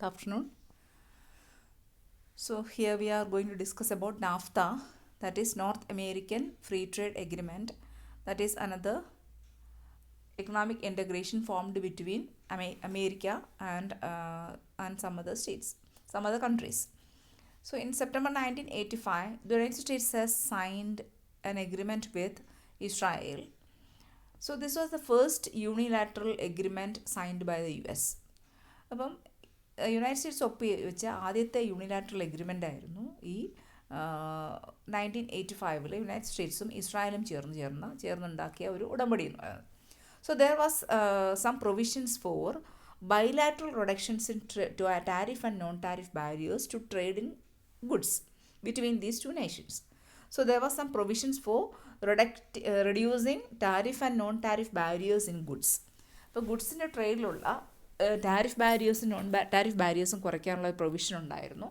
Good afternoon. So here we are going to discuss about NAFTA, that is North American Free Trade Agreement, that is another economic integration formed between America and some other states, some other countries. So in September 1985, the United States has signed an agreement with Israel. So this was the first unilateral agreement signed by the US. അപ്പം United States വെച്ച ആദ്യത്തെ unilateral agreement ആയിരുന്നു ഈ 1985 United സ്റ്റേറ്റ്സും ഇസ്രായേലും ചേർന്നുണ്ടാക്കിയ ഒരു ഉടമ്പടി എന്ന് പറയുന്നത്. So there was some provisions for bilateral reductions in tariff and non tariff barriers to trade in goods between these two nations. So there was some provisions for reducing tariff and non-tariff barriers in goods. അപ്പോൾ ഗുഡ്സിൻ്റെ ട്രേഡിലുള്ള tariff ബാരിയേഴ്സും non tariff ബാരിയേഴ്സും കുറയ്ക്കാനുള്ള provision ഉണ്ടായിരുന്നു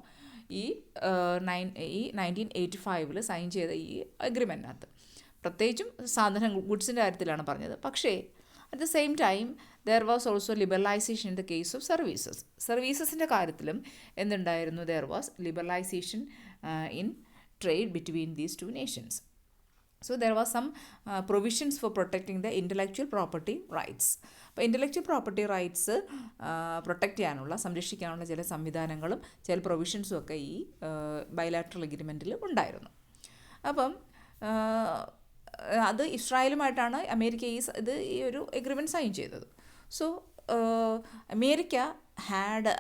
ഈ 1985 sign ചെയ്ത ഈ അഗ്രിമെൻറ്റിനകത്ത്. പ്രത്യേകിച്ചും ഗുഡ്സിൻ്റെ കാര്യത്തിലാണ് പറഞ്ഞത്. പക്ഷേ at the same time there was also liberalisation in the case of സർവീസസിൻ്റെ കാര്യത്തിലും എന്തുണ്ടായിരുന്നു? There was liberalisation in trade between these two nations. So there was some provisions for protecting the intellectual property rights. അപ്പോൾ intellectual property rights protect ചെയ്യാനുള്ള സംരക്ഷിക്കാനുള്ള ചില സംവിധാനങ്ങളും ചില പ്രൊവിഷൻസും ഒക്കെ ഈ ബൈലാറ്ററൽ എഗ്രിമെൻറ്റിൽ ഉണ്ടായിരുന്നു. അപ്പം അത് ഇസ്രായേലുമായിട്ടാണ് അമേരിക്ക ഈ ഒരു എഗ്രിമെൻറ്റ് സൈൻ ചെയ്തത്. So America had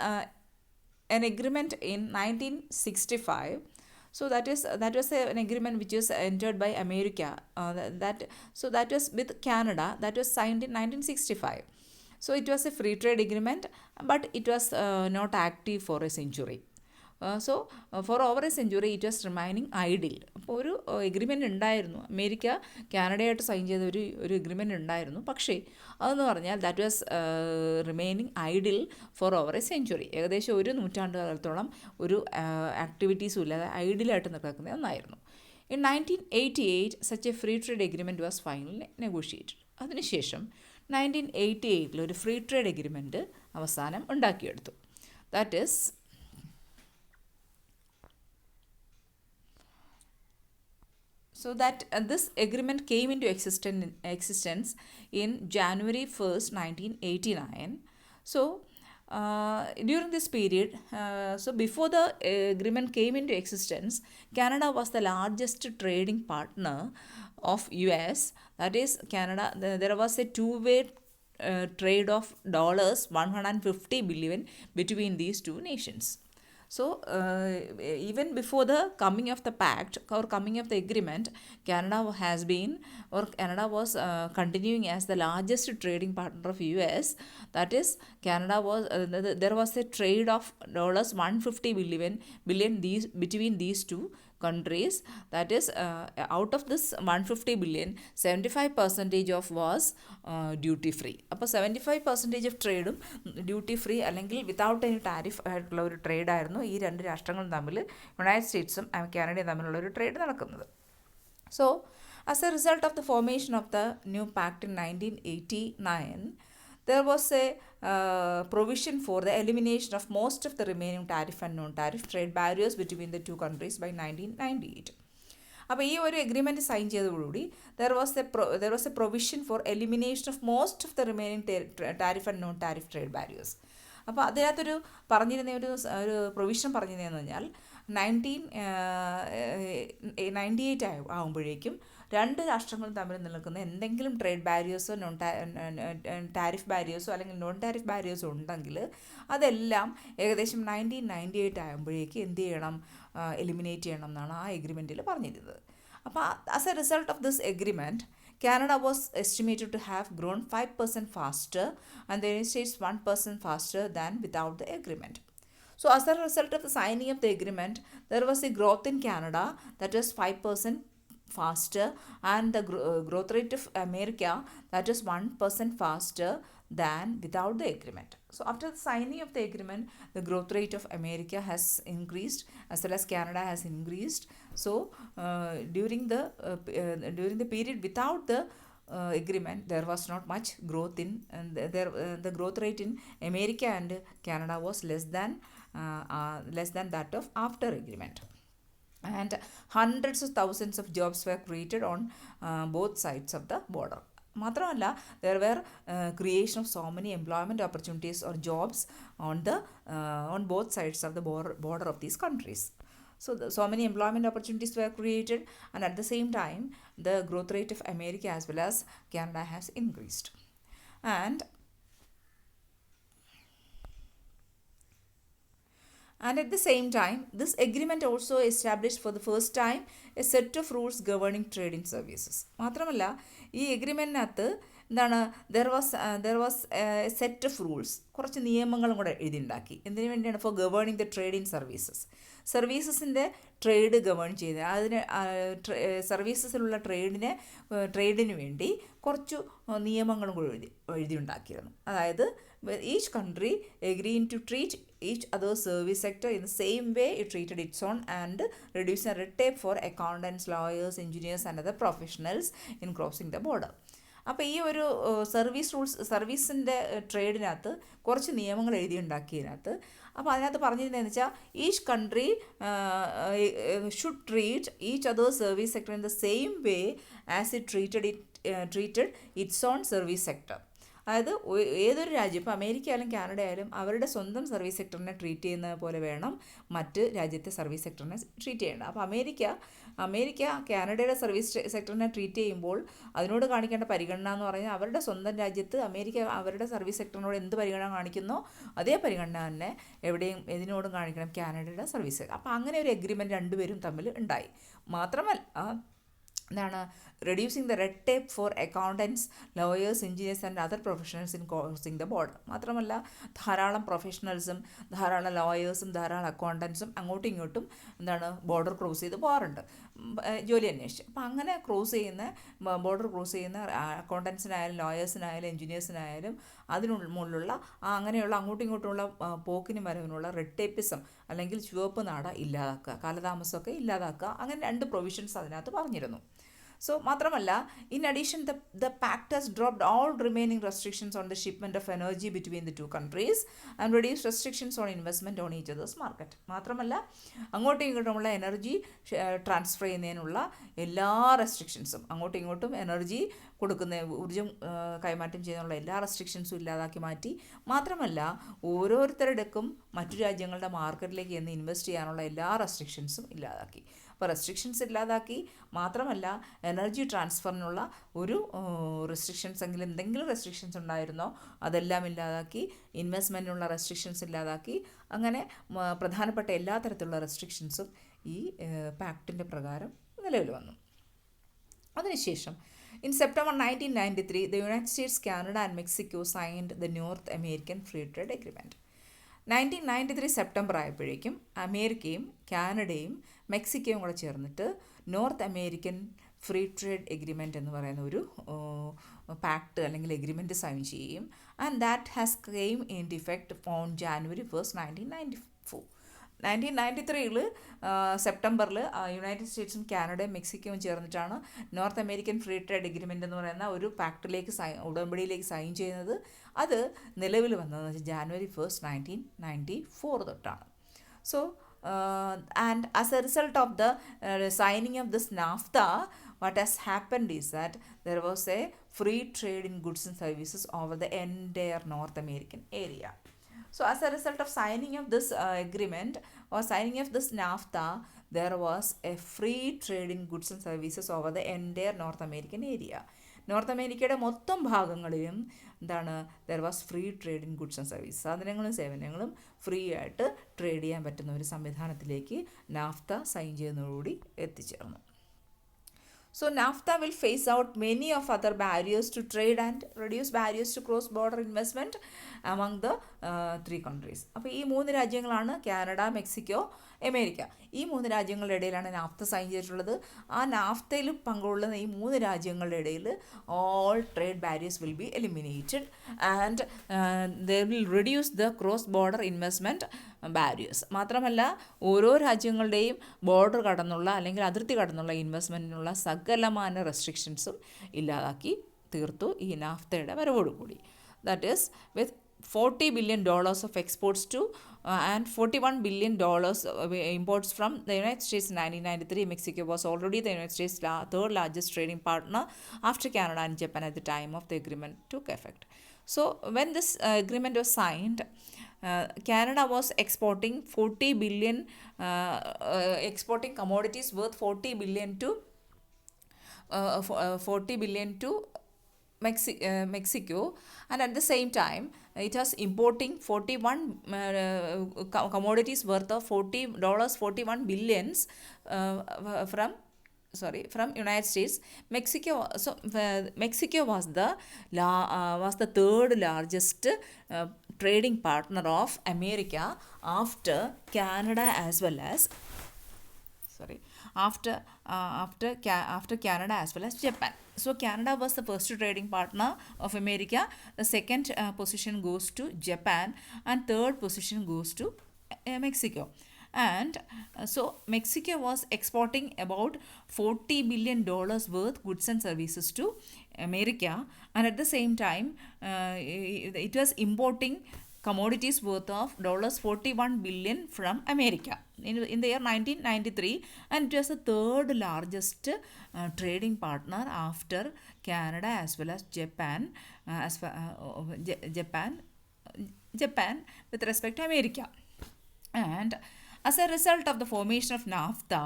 an agreement in 1965. So that was an agreement which was entered by America. That was with Canada. That was signed in 1965. So it was a free trade agreement, but it was not active for a century. For over a century it was remaining idle. അപ്പോൾ ഒരു agreement ഉണ്ടായിരുന്നു, America കാനഡയായിട്ട് sign ചെയ്ത ഒരു agreement ഉണ്ടായിരുന്നു. പക്ഷേ അതെന്ന് പറഞ്ഞാൽ that was remaining idle for over a century. ഏകദേശം ഒരു നൂറ്റാണ്ട് കാലത്തോളം ഒരു ആക്ടിവിറ്റീസും ഇല്ലാതെ ഐഡിലായിട്ട് നടക്കുന്ന ഒന്നായിരുന്നു. In 1988 such a free trade agreement was finally negotiated. അതിനുശേഷം 1988 ഒരു ഫ്രീ ട്രേഡ് എഗ്രിമെൻറ്റ് അവസാനം ഉണ്ടാക്കിയെടുത്തു. That is So that this agreement came into existence in January 1st, 1989. So during this period, so before the agreement came into existence, Canada was the largest trading partner of US. That is, Canada, there was a two-way trade of $150 billion between these two nations. So even before the coming of the pact or coming of the agreement, Canada was continuing as the largest trading partner of US. That is, Canada was there was a trade of $150 billion between these two countries. That is, out of this 150 billion, 75% of was duty free. അപ്പോൾ 75% of ട്രേഡും duty free അല്ലെങ്കിൽ without any tariff ആയിട്ടുള്ള ഒരു ട്രേഡായിരുന്നു ഈ രണ്ട് രാഷ്ട്രങ്ങളും തമ്മിൽ, United സ്റ്റേറ്റ്സും കാനഡയും തമ്മിലുള്ള ഒരു ട്രേഡ് നടക്കുന്നത്. So as a result of the formation of the new pact in 1989, there was a provision for the elimination of most of the remaining tariff and non-tariff trade barriers between the two countries by 1998. അപ്പോൾ ഈ ഒരു agreement sign ചെയ്തതോടുകൂടി there was a provision for elimination of most of the remaining tariff and non-tariff trade barriers. അപ്പോൾ അതിനകത്തൊരു പറഞ്ഞിരുന്ന ഒരു provision പറഞ്ഞിരുന്നതെന്ന് പറഞ്ഞാൽ 1998 ആകുമ്പോഴേക്കും രണ്ട് രാഷ്ട്രങ്ങളും തമ്മിൽ നിൽക്കുന്ന എന്തെങ്കിലും ട്രേഡ് ബാരിയേഴ്സോ ടാരിഫ് ബാരിയേഴ്സോ അല്ലെങ്കിൽ നോൺ ടാരിഫ് ബാരിയേഴ്സോ ഉണ്ടെങ്കിൽ അതെല്ലാം ഏകദേശം 1998 ആകുമ്പോഴേക്ക് എന്ത് ചെയ്യണം, എലിമിനേറ്റ് ചെയ്യണം എന്നാണ് ആ എഗ്രിമെൻറ്റിൽ പറഞ്ഞിരുന്നത്. അപ്പോൾ as a result of this agreement, Canada was estimated to have grown 5% faster and the United States 1% faster than without the agreement. So as a result of the signing of the agreement, there was a growth in Canada that was 5% faster, and the growth rate of America that is 1% faster than without the agreement. So after the signing of the agreement, the growth rate of America has increased as well as Canada has increased. So during the period without the agreement, there was not much growth in, and the growth rate in America and Canada was less than that of after agreement. And hundreds of thousands of jobs were created on both sides of the border. മാത്രമല്ല, there were creation of so many employment opportunities or jobs on both sides of the border of these countries. So many employment opportunities were created, and at the same time the growth rate of America as well as Canada has increased. And at the same time, this agreement also established for the first time a set of rules governing trade in services. മാത്രമല്ല, ഈ എഗ്രിമെൻറ്റിനകത്ത് എന്താണ്, there was a set of rules, കുറച്ച് നിയമങ്ങളും കൂടെ എഴുതിയുണ്ടാക്കി. എന്തിനു വേണ്ടിയാണ്? For governing the trade in services. സർവീസസിൻ്റെ ട്രേഡ് ഗവേൺ ചെയ്ത് അതിന് സർവീസസിലുള്ള ട്രേഡിന് വേണ്ടി കുറച്ചു നിയമങ്ങളും കൂടി എഴുതിയുണ്ടാക്കിയിരുന്നു. അതായത് each country agreeing to treat each other service sector in the same way it treated its own, and reducing red tape for accountants, lawyers, engineers and other professionals in crossing the border. അപ്പോൾ ഈ ഒരു സർവീസിൻ്റെ ട്രേഡിനകത്ത് കുറച്ച് നിയമങ്ങൾ എഴുതിയുണ്ടാക്കിയതിനകത്ത്, അപ്പോൾ അതിനകത്ത് പറഞ്ഞിരുന്നതെന്ന് വെച്ചാൽ each country should treat each other service sector in the same way as it treated it's on service sector. അതായത് ഏതൊരു രാജ്യം, ഇപ്പോൾ അമേരിക്ക ആയാലും കാനഡ ആയാലും അവരുടെ സ്വന്തം സർവീസ് സെക്ടറിനെ ട്രീറ്റ് ചെയ്യുന്ന പോലെ വേണം മറ്റ് രാജ്യത്തെ സർവീസ് സെക്ടറിനെ ട്രീറ്റ് ചെയ്യേണ്ടത്. അപ്പോൾ അമേരിക്ക കാനഡയുടെ സർവീസ് സെക്ടറിനെ ട്രീറ്റ് ചെയ്യുമ്പോൾ അതിനോട് കാണിക്കേണ്ട പരിഗണന എന്ന് പറഞ്ഞാൽ അവരുടെ സ്വന്തം രാജ്യത്ത് അമേരിക്ക അവരുടെ സർവീസ് സെക്ടറിനോട് എന്ത് പരിഗണന കാണിക്കുന്നോ അതേ പരിഗണന തന്നെ ഇതിനോടും കാണിക്കണം കാനഡയുടെ സർവീസ്. അപ്പോൾ അങ്ങനെ ഒരു എഗ്രിമെൻറ്റ് രണ്ടുപേരും തമ്മിൽ ഉണ്ടായി. മാത്രമല്ല, എന്താണ്, reducing the red tape for accountants, lawyers, engineers and other professionals in crossing the border. മാത്രമല്ല, ധാരാളം പ്രൊഫഷണൽസും ധാരാളം ലോയേഴ്സും ധാരാളം അക്കൗണ്ടൻസും അങ്ങോട്ടും ഇങ്ങോട്ടും ബോർഡർ ക്രോസ് ചെയ്ത് പോകാറുണ്ട് ജോലി അന്വേഷിച്ച്. അപ്പോൾ അങ്ങനെ ബോർഡർ ക്രോസ് ചെയ്യുന്ന അക്കൗണ്ടൻസിനായാലും ലോയേഴ്സിനായാലും എഞ്ചിനീയേഴ്സിനായാലും അതിനുള്ള അങ്ങനെയുള്ള അങ്ങോട്ടും ഇങ്ങോട്ടുമുള്ള പോക്കിനും വരവിനുള്ള റെഡ് ടേപ്പിസം അല്ലെങ്കിൽ ചുവപ്പ് നാട ഇല്ലാതാക്കുക, കാലതാമസമൊക്കെ ഇല്ലാതാക്കുക, അങ്ങനെ 2 പ്രൊവിഷൻസ് അതിനകത്ത് പറഞ്ഞിരുന്നു. So, മാത്രമല്ല, in addition, the pact has dropped all remaining restrictions on the shipment of energy between the two countries and reduced restrictions on investment on each other's market. മാത്രമല്ല, അങ്ങോട്ടും ഇങ്ങോട്ടുമുള്ള എനർജി ട്രാൻസ്ഫർ ചെയ്യുന്നതിനുള്ള എല്ലാ റെസ്ട്രിക്ഷൻസും, അങ്ങോട്ടും ഇങ്ങോട്ടും energy കൊടുക്കുന്ന ഊർജ്ജം കൈമാറ്റം ചെയ്യുന്നുള്ള എല്ലാ റെസ്ട്രിക്ഷൻസും ഇല്ലാതാക്കി മാറ്റി. മാത്രമല്ല, ഓരോരുത്തരുടെക്കും മറ്റു രാജ്യങ്ങളുടെ മാർക്കറ്റിലേക്ക് ചെന്ന് ഇൻവെസ്റ്റ് ചെയ്യാനുള്ള എല്ലാ റെസ്ട്രിക്ഷൻസും ഇല്ലാതാക്കി. അപ്പോൾ റെസ്ട്രിക്ഷൻസ് ഇല്ലാതാക്കി. മാത്രമല്ല, എനർജി ട്രാൻസ്ഫറിനുള്ള ഒരു എന്തെങ്കിലും റെസ്ട്രിക്ഷൻസ് ഉണ്ടായിരുന്നോ അതെല്ലാം ഇല്ലാതാക്കി. ഇൻവെസ്റ്റ്മെൻറ്റിനുള്ള റെസ്ട്രിക്ഷൻസ് ഇല്ലാതാക്കി. അങ്ങനെ പ്രധാനപ്പെട്ട എല്ലാ തരത്തിലുള്ള റെസ്ട്രിക്ഷൻസും ഈ പാക്റ്റിൻ്റെ പ്രകാരം നിലവിൽ വന്നു. അതിനുശേഷം in September 1993, the United States, Canada and Mexico signed the North American Free Trade Agreement. 1993 September ആയപ്പോഴേക്കും അമേരിക്കയും കാനഡയും മെക്സിക്കോയും കൂടെ ചേർന്നിട്ട് north American free trade agreement എന്ന് പറയുന്ന ഒരു പാക്ട് അല്ലെങ്കിൽ എഗ്രിമെൻറ്റ് സൈൻ ചെയ്യും. And that has came in defect on January 1, 1994. 1993 സെപ്റ്റംബറിൽ യുണൈറ്റഡ് സ്റ്റേറ്റ്സും കാനഡയും മെക്സിക്കോയും ചേർന്നിട്ടാണ് north American free trade agreement എന്ന് പറയുന്ന ഒരു പാക്റ്റിലേക്ക് ഉടമ്പടിയിലേക്ക് സൈൻ ചെയ്യുന്നത്. അത് നിലവിൽ വന്നതെന്ന് വെച്ചാൽ January 1, 1994 തൊട്ടാണ്. So and as a result of the signing of this NAFTA, what has happened is that there was a free trade in goods and services over the entire North American area. So as a result of signing of this agreement or signing of this NAFTA, there was a free trade in goods and services over the entire North American area. North അമേരിക്കയുടെ മൊത്തം ഭാഗങ്ങളിലും there was free trade in goods and service. സാധനങ്ങളും സേവനങ്ങളും free ആയിട്ട് trade ചെയ്യാൻ പറ്റുന്ന ഒരു സംവിധാനത്തിലേക്ക് നാഫ്ത സൈൻ ചെയ്യുന്നതോടുകൂടി എത്തിച്ചേർന്നു. So NAFTA will phase out many of other barriers to trade and reduce barriers to cross-border investment among the 3 countries. അപ്പോൾ ഈ 3 രാജ്യങ്ങളാണ് കാനഡ, മെക്സിക്കോ, അമേരിക്ക. ഈ 3 രാജ്യങ്ങളുടെ ഇടയിലാണ് നാഫ്ത സൈൻ ചെയ്തിട്ടുള്ളത്. ആ നാഫ്തയിൽ പങ്കുകൊള്ളുന്ന ഈ 3 രാജ്യങ്ങളുടെ ഇടയിൽ all trade barriers will be eliminated and they will reduce the cross-border investment barriers. മാത്രമല്ല, ഓരോ രാജ്യങ്ങളുടെയും ബോർഡർ കടന്നുള്ള അല്ലെങ്കിൽ അതിർത്തി കടന്നുള്ള ഇൻവെസ്റ്റ്മെൻറ്റിനുള്ള സകലമാന റെസ്ട്രിക്ഷൻസും ഇല്ലാതാക്കി തീർത്തു ഈ നാഫ്തയുടെ വരവോടുകൂടി. That is with $40 billion of exports to and $41 billion imports from the United States in 1993. Mexico was already the United States' third largest trading partner after Canada and Japan at the time of the agreement took effect. So when this agreement was signed, Canada was exporting 40 billion, exporting commodities worth 40 billion to 40 billion to Mexico, and at the same time it was importing 41 commodities worth of $41 billions from United States. Mexico was the third largest trading partner of America after Canada as well as after Canada as well as Japan. So Canada was the first trading partner of America. The second position goes to Japan, and third position goes to Mexico. And so Mexico was exporting about $40 billion worth goods and services to America, and at the same time it was importing commodities worth of $41 billion from America in the year 1993, and it was the third largest trading partner after Canada as well as Japan, Japan with respect to America. And as a result of the formation of NAFTA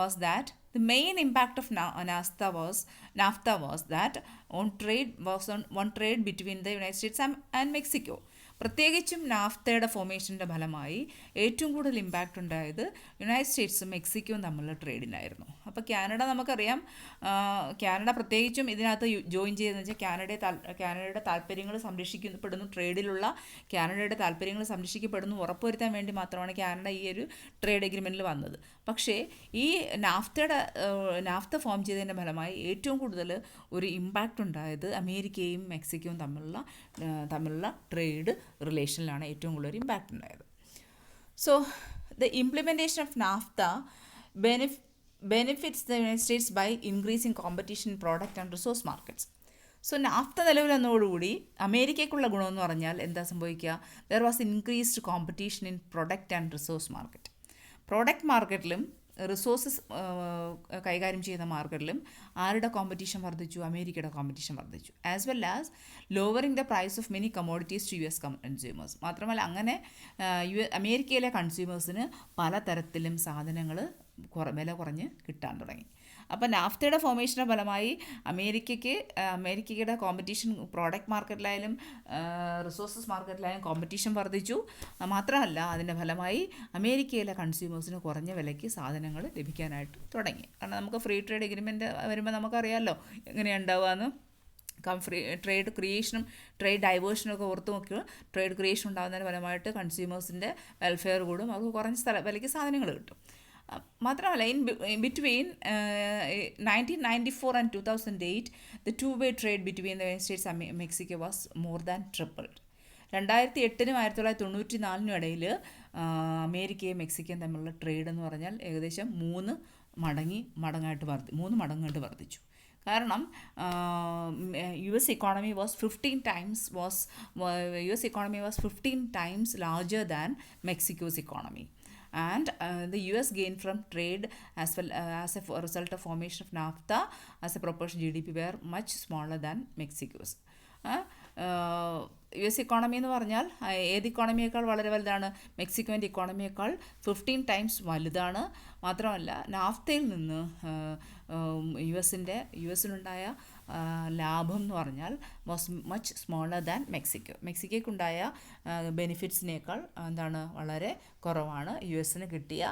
was that the main impact of NAFTA was that on trade between the United States and Mexico. പ്രത്യേകിച്ചും നാഫ്തയുടെ ഫോർമേഷൻ്റെ ഫലമായി ഏറ്റവും കൂടുതൽ impact ഉണ്ടായത് United സ്റ്റേറ്റ്സും മെക്സിക്കോയും തമ്മിലുള്ള ട്രേഡിനായിരുന്നു. അപ്പോൾ Canada നമുക്കറിയാം, Canada പ്രത്യേകിച്ചും ഇതിനകത്ത് ജോയിൻ ചെയ്തതെന്ന് വെച്ചാൽ കാനഡയുടെ താല്പര്യങ്ങൾ സംരക്ഷിക്കപ്പെടുന്നു, ട്രേഡിലുള്ള കാനഡയുടെ താല്പര്യങ്ങൾ സംരക്ഷിക്കപ്പെടുന്നു ഉറപ്പുവരുത്താൻ വേണ്ടി മാത്രമാണ് കാനഡ ഈ ഒരു ട്രേഡ് എഗ്രിമെൻറ്റിൽ വന്നത്. പക്ഷേ ഈ നാഫ്ത ഫോം ചെയ്തതിൻ്റെ ഫലമായി ഏറ്റവും കൂടുതൽ ഒരു ഇമ്പാക്റ്റ് ഉണ്ടായത് അമേരിക്കയും മെക്സിക്കോയും തമ്മിലുള്ള ട്രേഡ് റിലേഷനിലാണ് ഏറ്റവും കൂടുതൽ ഇമ്പാക്റ്റ് ഉണ്ടായത്. So the implementation of NAFTA benefits the United States by increasing competition in product and resource markets. So NAFTA നിലവിൽ വന്നതോടുകൂടി അമേരിക്കയ്ക്കുള്ള ഗുണമെന്ന് പറഞ്ഞാൽ എന്താ സംഭവിക്കുക? There was increased competition in product and resource market. Product മാർക്കറ്റിലും റിസോഴ്സസ് കൈകാര്യം ചെയ്യുന്ന മാർക്കറ്റിലും ആരുടെ കോമ്പറ്റീഷൻ വർദ്ധിച്ചു? അമേരിക്കയുടെ കോമ്പറ്റീഷൻ വർദ്ധിച്ചു. As well as lowering the price of many commodities to US consumers. മാത്രമല്ല അങ്ങനെ അമേരിക്കയിലെ കൺസ്യൂമേഴ്സിന് പലതരത്തിലും സാധനങ്ങൾ വില കുറഞ്ഞ് കിട്ടാൻ തുടങ്ങി. അപ്പോൾ നാഫ്തയുടെ ഫോർമേഷൻ്റെ ഫലമായി അമേരിക്കയുടെ കോമ്പറ്റീഷൻ പ്രോഡക്റ്റ് മാർക്കറ്റിലായാലും റിസോഴ്സസ് മാർക്കറ്റിലായാലും കോമ്പറ്റീഷൻ വർദ്ധിച്ചു. മാത്രമല്ല അതിൻ്റെ ഫലമായി അമേരിക്കയിലെ കൺസ്യൂമേഴ്സിന് കുറഞ്ഞ വിലയ്ക്ക് സാധനങ്ങൾ ലഭിക്കാനായിട്ട് തുടങ്ങി. കാരണം നമുക്ക് ഫ്രീ ട്രേഡ് എഗ്രിമെൻറ്റ് വരുമ്പോൾ നമുക്കറിയാമല്ലോ എങ്ങനെയാണ് ഉണ്ടാവുകയെന്ന്. ഫ്രീ ട്രേഡ് ക്രിയേഷനും ട്രേഡ് ഡൈവേർഷനും ഒക്കെ ഓർത്ത് നോക്കുക. ട്രേഡ് ക്രിയേഷൻ ഉണ്ടാകുന്നതിന് ഫലമായിട്ട് കൺസ്യൂമേഴ്സിൻ്റെ വെൽഫെയർ കൂടും, അവർക്ക് കുറഞ്ഞ വിലയ്ക്ക് സാധനങ്ങൾ കിട്ടും. മാത്രമല്ല in between 1994 and 2008 the two-way trade between the United States and Mexico was more than tripled. 2008-നും 1994-നും ഇടയിൽ അമേരിക്കയും മെക്സിക്കയും തമ്മിലുള്ള ട്രേഡ് എന്ന് പറഞ്ഞാൽ ഏകദേശം 3 മടങ്ങായിട്ട് വർദ്ധിച്ചു. കാരണം US economy was 15 times larger than Mexico's economy. And the US gained from trade as well as a result of formation of NAFTA as a proportion GDP were much smaller than Mexico's. US economy എന്ന് പറഞ്ഞാൽ ഏത് ഇക്കോണമിയേക്കാൾ വളരെ വലുതാണ്? മെക്സിക്കോൻ്റെ ഇക്കോണമിയേക്കാൾ 15 times വലുതാണ്. മാത്രമല്ല നാഫ്തയിൽ നിന്ന് യുഎസിനുണ്ടായ ലാഭം എന്ന് പറഞ്ഞാൽ വാസ് മച്ച് സ്മോളർ ദാൻ മെക്സിക്കോയ്ക്കുണ്ടായ ബെനിഫിറ്റ്സിനേക്കാൾ വളരെ കുറവാണ് യുഎസിന് കിട്ടിയ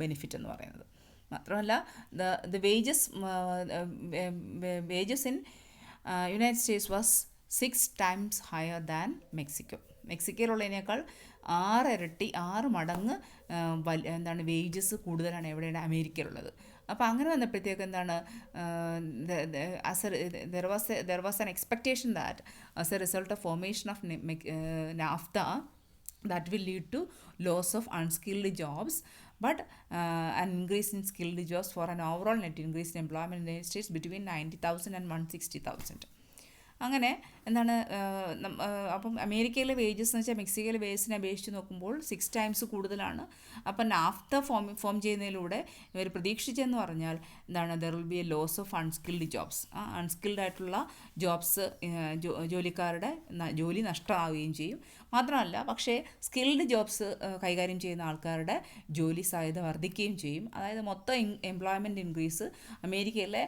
ബെനിഫിറ്റ് എന്ന് പറയുന്നത്. മാത്രമല്ല the wages in United States was 6 times higher than മെക്സിക്കോയിലുള്ളതിനേക്കാൾ 6 മടങ്ങ് വേജസ് കൂടുതലാണ് എവിടെയാണ്? അമേരിക്കയിലുള്ളത്. അപ്പോൾ അങ്ങനെ വന്നപ്പോഴത്തേക്ക് there was an expectation that as a result of formation of NAFTA that will lead to loss of unskilled jobs. but an increase in skilled jobs for an overall net increase in employment in the United States between 90,000 and 160,000. അങ്ങനെ എന്താണ് അപ്പം അമേരിക്കയിലെ wages എന്ന് വെച്ചാൽ മെക്സിക്കോയിലെ വേജസിനെ അപേക്ഷിച്ച് നോക്കുമ്പോൾ 6 times കൂടുതലാണ്. അപ്പം നാഫ്ത ഫോം ചെയ്യുന്നതിലൂടെ ഇവർ പ്രതീക്ഷിച്ചെന്ന് പറഞ്ഞാൽ എന്താണ്, there will be a loss of unskilled jobs. Unskilled ആയിട്ടുള്ള ജോബ്സ്, ജോലിക്കാരുടെ ജോലി നഷ്ടമാവുകയും ചെയ്യും. മാത്രമല്ല പക്ഷേ സ്കിൽഡ് ജോബ്സ് കൈകാര്യം ചെയ്യുന്ന ആൾക്കാരുടെ ജോലി സാധ്യത വർദ്ധിക്കുകയും ചെയ്യും. അതായത് മൊത്തം എംപ്ലോയ്മെൻറ്റ് ഇൻക്രീസ്, അമേരിക്കയിലെ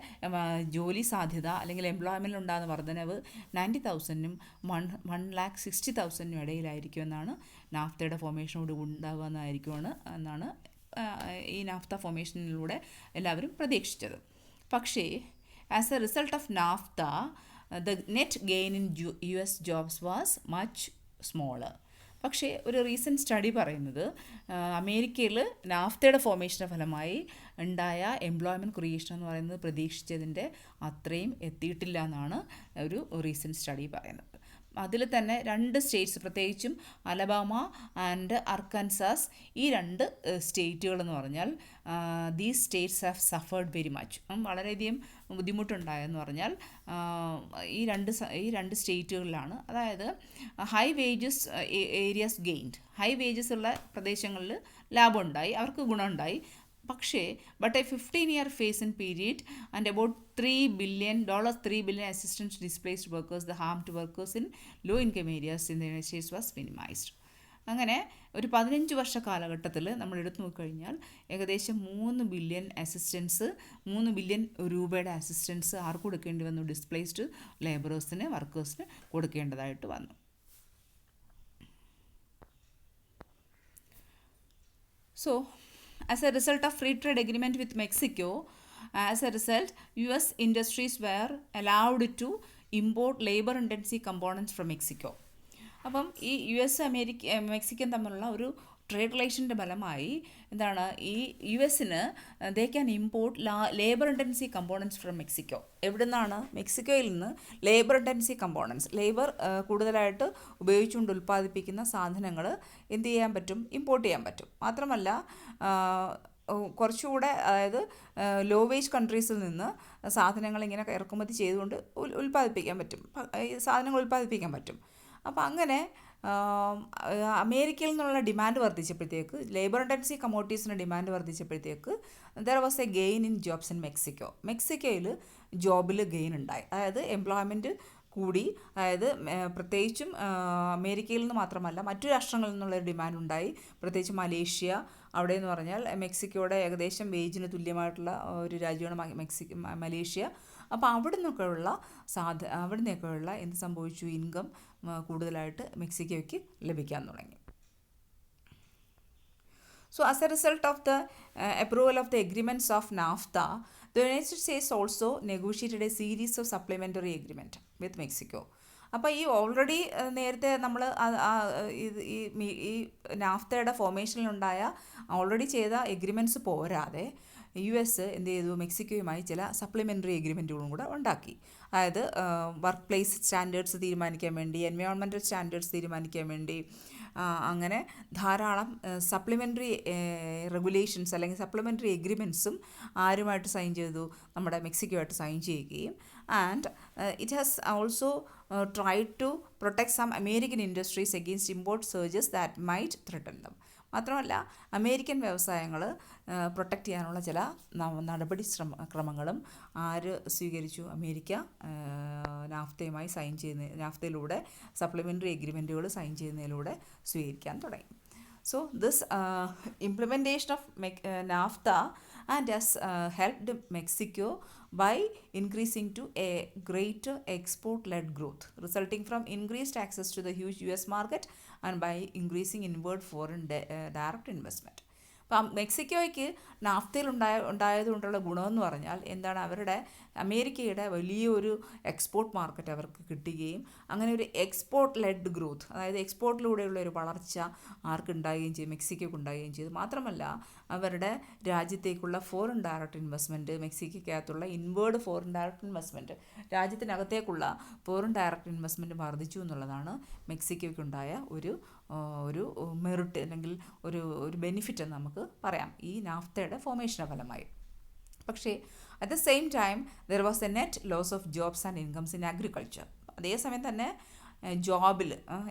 ജോലി സാധ്യത അല്ലെങ്കിൽ എംപ്ലോയ്മെൻറ്റിൽ ഉണ്ടാകുന്ന വർധനവ് 90,000-നും 160,000-നും ഇടയിലായിരിക്കും എന്നാണ് നാഫ്തയുടെ ഫോർമേഷനോട് ഉണ്ടാകുക എന്നാണ് ഈ നാഫ്ത ഫോർമേഷനിലൂടെ എല്ലാവരും പ്രതീക്ഷിച്ചത്. പക്ഷേ as a result of naphtha the net gain in US jobs was much smaller. പക്ഷേ ഒരു റീസെൻറ്റ് സ്റ്റഡി പറയുന്നത് അമേരിക്കയിൽ നാഫ്തയുടെ ഫോർമേഷൻ്റെ ഫലമായി ഉണ്ടായ എംപ്ലോയ്മെൻറ്റ് ക്രിയേഷൻ എന്ന് പറയുന്നത് പ്രതീക്ഷിച്ചതിൻ്റെ അത്രയും എത്തിയിട്ടില്ല എന്നാണ് ഒരു റീസെൻറ്റ് സ്റ്റഡി പറയുന്നത്. അതിൽ തന്നെ 2 സ്റ്റേറ്റ്സ്, പ്രത്യേകിച്ചും അലബാമ ആൻഡ് അർക്കൻസാസ്, ഈ 2 സ്റ്റേറ്റുകളെന്ന് പറഞ്ഞാൽ these States have suffered very much. വളരെയധികം ബുദ്ധിമുട്ടുണ്ടായെന്ന് പറഞ്ഞാൽ ഈ രണ്ട് സ്റ്റേറ്റുകളിലാണ്. അതായത് high wages areas gained, high wages ഉള്ള പ്രദേശങ്ങളിൽ ലാഭമുണ്ടായി, അവർക്ക് ഗുണമുണ്ടായി. പക്ഷേ but A 15-year phase-in period and about $3 billion assistance to displaced workers, the harm to workers in low-income areas in the United States was minimized. അങ്ങനെ ഒരു 15 വർഷ കാലഘട്ടത്തിൽ നമ്മൾ എടുത്തു നോക്കിക്കഴിഞ്ഞാൽ ഏകദേശം 3 ബില്യൺ രൂപയുടെ അസിസ്റ്റൻസ് ആർക്ക് കൊടുക്കേണ്ടി വന്നു? ഡിസ്പ്ലേസ്ഡ് ലേബറേഴ്സിന്, വർക്കേഴ്സിന് കൊടുക്കേണ്ടതായിട്ട് വന്നു. So as a result of free trade agreement with Mexico, US industries were allowed to import labor-intensive components from Mexico. അപ്പം ഈ US മെക്സിക്കൻ തമ്മിലുള്ള ഒരു ട്രേഡ് റിലേഷൻ്റെ ഫലമായി എന്താണ്, ഈ US-ന് they can import labour intensive components from Mexico. എവിടെ നിന്നാണ്? മെക്സിക്കോയിൽ നിന്ന് ലേബർ ഇൻറ്റൻസീവ് കമ്പോണൻസ്, ലേബർ കൂടുതലായിട്ട് ഉപയോഗിച്ചുകൊണ്ട് ഉൽപ്പാദിപ്പിക്കുന്ന സാധനങ്ങൾ എന്ത് ചെയ്യാൻ പറ്റും? ഇമ്പോർട്ട് ചെയ്യാൻ പറ്റും. മാത്രമല്ല കുറച്ചുകൂടെ, അതായത് ലോ വേജ് കൺട്രീസിൽ നിന്ന് സാധനങ്ങൾ ഇങ്ങനെ ഇറക്കുമതി ചെയ്തുകൊണ്ട് സാധനങ്ങൾ ഉൽപ്പാദിപ്പിക്കാൻ പറ്റും. അപ്പോൾ അങ്ങനെ അമേരിക്കയിൽ നിന്നുള്ള ഡിമാൻഡ് വർദ്ധിച്ചപ്പോഴത്തേക്ക്, ലേബർ ഇൻറ്റൻസീവ് കമ്മോഡിറ്റീസിൻ്റെ ഡിമാൻഡ് വർദ്ധിച്ചപ്പോഴത്തേക്ക് there was a gain in jobs in Mexico. മെക്സിക്കോയിൽ ജോബിൽ ഗെയിൻ ഉണ്ടായി, അതായത് എംപ്ലോയ്മെൻറ്റ് കൂടി. അതായത് പ്രത്യേകിച്ചും അമേരിക്കയിൽ നിന്ന് മാത്രമല്ല മറ്റു രാഷ്ട്രങ്ങളിൽ നിന്നുള്ളൊരു ഡിമാൻഡ് ഉണ്ടായി. പ്രത്യേകിച്ച് മലേഷ്യ, അവിടെ എന്ന് പറഞ്ഞാൽ മെക്സിക്കോയുടെ ഏകദേശം വേജിന് തുല്യമായിട്ടുള്ള ഒരു രാജ്യമാണ് മലേഷ്യ. അപ്പോൾ അവിടെ നിന്നൊക്കെയുള്ള എന്ത് സംഭവിച്ചു? ഇൻകം കൂടുതലായിട്ട് മെക്സിക്കോയ്ക്ക് ലഭിക്കാൻ തുടങ്ങി. So as a result of the approval of the agreements of NAFTA, the United States also negotiated a series of supplementary agreement with Mexico. അപ്പോൾ ഈ ഓൾറെഡി നേരത്തെ നമ്മൾ ഈ നാഫ്തയുടെ ഫോർമേഷനിലുണ്ടായ ഓൾറെഡി ചെയ്ത എഗ്രിമെൻറ്റ്സ് പോരാതെ US എന്ത് ചെയ്തു? മെക്സിക്കോയുമായി ചില സപ്ലിമെൻ്ററി എഗ്രിമെൻറ്റുകളും കൂടെ ഉണ്ടാക്കി. അതായത് വർക്ക് പ്ലേസ് സ്റ്റാൻഡേർഡ്സ് തീരുമാനിക്കാൻ വേണ്ടി, എൻവയോൺമെൻറ്റൽ സ്റ്റാൻഡേർഡ്സ് തീരുമാനിക്കാൻ വേണ്ടി, അങ്ങനെ ധാരാളം സപ്ലിമെൻ്ററി റെഗുലേഷൻസ് അല്ലെങ്കിൽ സപ്ലിമെൻ്ററി എഗ്രിമെൻറ്റ്സും ആരുമായിട്ട് സൈൻ ചെയ്തു? നമ്മുടെ മെക്സിക്കോയായിട്ട് സൈൻ ചെയ്യുകയും, and it has also tried to protect some American industries against import surges that might threaten them. മാത്രമല്ല അമേരിക്കൻ വ്യവസായങ്ങൾ പ്രൊട്ടക്റ്റ് ചെയ്യാനുള്ള ചില ക്രമങ്ങളും ആര് സ്വീകരിച്ചു? അമേരിക്ക നാഫ്തയുമായി നാഫ്തയിലൂടെ സപ്ലിമെൻ്ററി എഗ്രിമെൻറ്റുകൾ സൈൻ ചെയ്യുന്നതിലൂടെ സ്വീകരിക്കാൻ തുടങ്ങി. So this implementation of NAFTA and has helped Mexico by increasing to a greater export-led growth, resulting from increased access to the huge US market and by increasing inward foreign direct investment. അപ്പം മെക്സിക്കോയ്ക്ക് നാഫ്തയിൽ ഉണ്ടായതുകൊണ്ടുള്ള ഗുണമെന്ന് പറഞ്ഞാൽ എന്താണ്? അവരുടെ അമേരിക്കയുടെ വലിയൊരു export market അവർക്ക് കിട്ടുകയും അങ്ങനെ ഒരു എക്സ്പോർട്ട് ലെഡ് ഗ്രോത്ത്, അതായത് എക്സ്പോർട്ടിലൂടെയുള്ള ഒരു വളർച്ച ആർക്കുണ്ടാകുകയും ചെയ്തു? മെക്സിക്കോയ്ക്ക് ഉണ്ടാകുകയും ചെയ്തു. മാത്രമല്ല അവരുടെ രാജ്യത്തേക്കുള്ള ഫോറിൻ ഡയറക്റ്റ് ഇൻവെസ്റ്റ്മെൻറ്റ്, മെക്സിക്കോയ്ക്കകത്തുള്ള ഇൻവേർഡ് ഫോറിൻ ഡയറക്റ്റ് ഇൻവെസ്റ്റ്മെൻറ്റ്, രാജ്യത്തിനകത്തേക്കുള്ള ഫോറിൻ ഡയറക്റ്റ് ഇൻവെസ്റ്റ്മെൻറ്റ് വർദ്ധിച്ചു എന്നുള്ളതാണ് മെക്സിക്കോയ്ക്കുണ്ടായ ഒരു ഒരു മെറിറ്റ് അല്ലെങ്കിൽ ഒരു ബെനിഫിറ്റ് എന്ന് നമുക്ക് പറയാം ഈ നാഫ്തയുടെ ഫോർമേഷൻ്റെ ഫലമായി. പക്ഷേ at the same time there was a net loss of jobs and incomes in agriculture. അതേസമയം തന്നെ ജോബിൽ,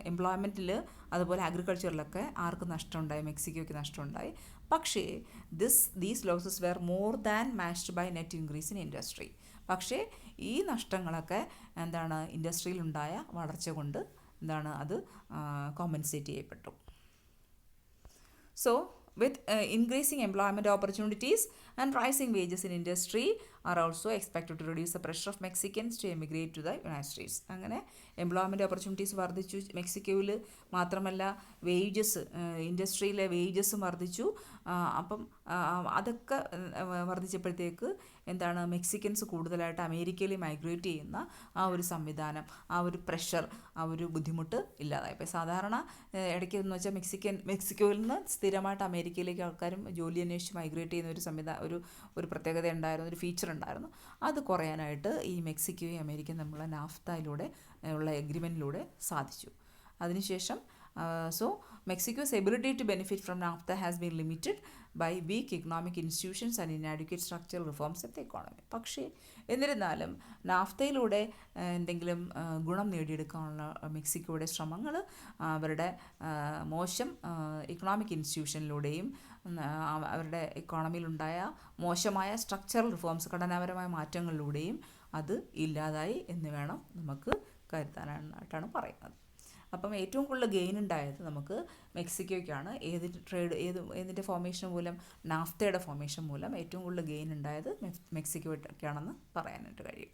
എംപ്ലോയ്മെൻറ്റിൽ, അതുപോലെ അഗ്രികൾച്ചറിലൊക്കെ ആർക്ക് നഷ്ടമുണ്ടായി? മെക്സിക്കോയ്ക്ക് നഷ്ടമുണ്ടായി. പക്ഷേ these losses were more than matched by net increase in industry. പക്ഷേ ഈ നഷ്ടങ്ങളൊക്കെ ഇൻഡസ്ട്രിയിലുണ്ടായ വളർച്ച കൊണ്ട് അത് കോമ്പൻസേറ്റ് ചെയ്യപ്പെട്ടു. So, with increasing employment opportunities and rising wages in industry are also expected to reduce the pressure of Mexicans to emigrate to the United States. അങ്ങനെ employment opportunities വർദ്ധിച്ചു മെക്സിക്കോയിൽ. മാത്രമല്ല വേജസ്, ഇൻഡസ്ട്രിയിലെ വേജസും വർദ്ധിച്ചു. അപ്പം അതൊക്കെ വർദ്ധിച്ചപ്പോഴത്തേക്ക് മെക്സിക്കൻസ് കൂടുതലായിട്ട് അമേരിക്കയിൽ മൈഗ്രേറ്റ് ചെയ്യുന്ന ആ ഒരു സംവിധാനം, ആ ഒരു പ്രഷർ, ആ ഒരു ബുദ്ധിമുട്ട് ഇല്ലാതായി. ഇപ്പോൾ സാധാരണ ഇടയ്ക്ക് എന്ന് വെച്ചാൽ മെക്സിക്കോയിൽ നിന്ന് സ്ഥിരമായിട്ട് അമേരിക്കയിലേക്ക് ആൾക്കാരും ജോലി അന്വേഷിച്ച് മൈഗ്രേറ്റ് ചെയ്യുന്ന ഒരു പ്രത്യേകത ഉണ്ടായിരുന്നു, ഒരു ഫീച്ചർ ഉണ്ടായിരുന്നു. അത് കുറയാനായിട്ട് ഈ മെക്സിക്കോയും അമേരിക്കയും തമ്മിലുള്ള നാഫ്തയിലൂടെ ഉള്ള എഗ്രിമെൻറ്റിലൂടെ സാധിച്ചു. അതിനുശേഷം Mexico's ability to benefit from NAFTA has been limited by weak economic institutions and inadequate structural reforms of the economy. പക്ഷേ എന്നിരുന്നാലും നാഫ്തയിലൂടെ എന്തെങ്കിലും ഗുണം നേടിയെടുക്കാനുള്ള മെക്സിക്കോയുടെ ശ്രമങ്ങൾ അവരുടെ മോശം ഇക്കണോമിക് ഇൻസ്റ്റിറ്റ്യൂഷനിലൂടെയും അവരുടെ ഇക്കോണമിയിലുണ്ടായ മോശമായ സ്ട്രക്ചറൽ റിഫോംസ്, ഘടനാപരമായ മാറ്റങ്ങളിലൂടെയും അത് ഇല്ലാതായി എന്ന് വേണം നമുക്ക് കരുതാനായിട്ടാണ് പറയുന്നത്. അപ്പം ഏറ്റവും കൂടുതൽ ഗെയിൻ ഉണ്ടായത് നമുക്ക് മെക്സിക്കോയ്ക്കാണ്. ഏതിൻ്റെ ഫോർമേഷൻ മൂലം? നാഫ്തയുടെ ഫോർമേഷൻ മൂലം ഏറ്റവും കൂടുതൽ ഗെയിൻ ഉണ്ടായത് മെക്സിക്കോയ്ക്കാണെന്ന് പറയാനായിട്ട് കഴിയും.